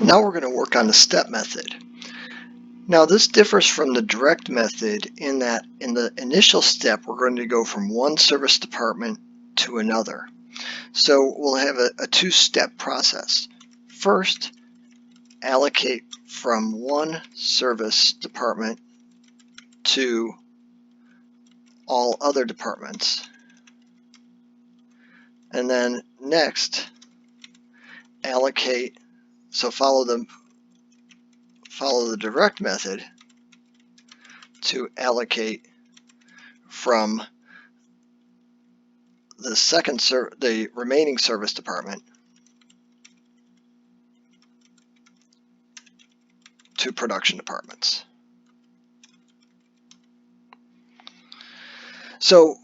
Now we're going to work on the step method. Now this differs from the direct method in that in the initial step we're going to go from one service department to another. So we'll have a two-step process. First, allocate from one service department to all other departments. And then next, allocate, so follow the direct method to allocate from the remaining service department to production departments. So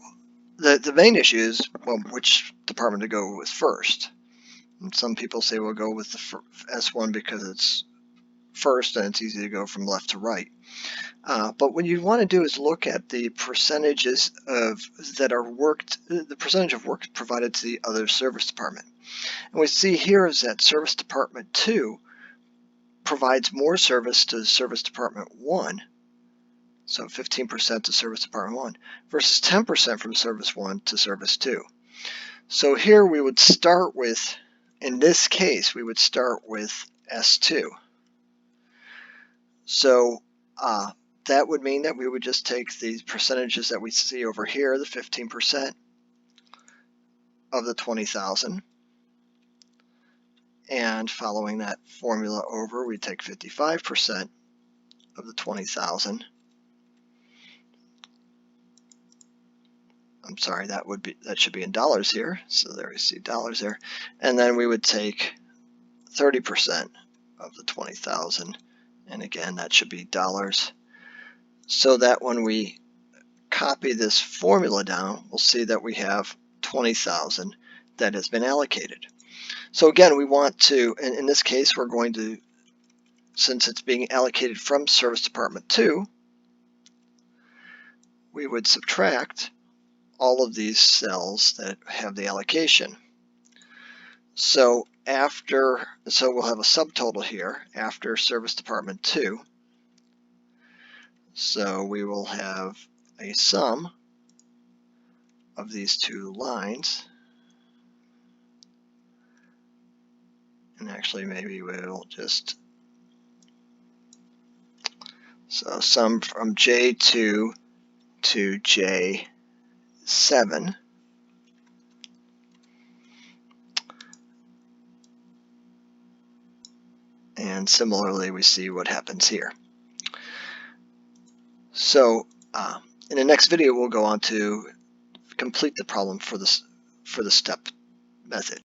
the main issue is, well, which department to go with first. And some people say we'll go with the S1 because it's first and it's easy to go from left to right. But what you want to do is look at the percentages the percentage of work provided to the other service department. And we see here is that service department 2 provides more service to service department 1, so 15% to service department 1, versus 10% from service 1 to service 2. So here we would start with, in this case, we would start with S2. So that would mean that we would just take the percentages that we see over here, the 15% of the 20,000, and following that formula over, we take 55% of the 20,000. I'm sorry, that should be in dollars here. So there we see dollars there, and then we would take 30% of the 20,000, and again that should be dollars. So that when we copy this formula down, we'll see that we have 20,000 that has been allocated. So again, we want to, in this case, we're going to, since it's being allocated from service department 2, we would subtract all of these cells that have the allocation. So we'll have a subtotal here after service department 2. So we will have a sum of these two lines. And actually maybe we'll just, so sum from J2 to J7. And similarly, we see what happens here. So in the next video, we'll go on to complete the problem for the step method.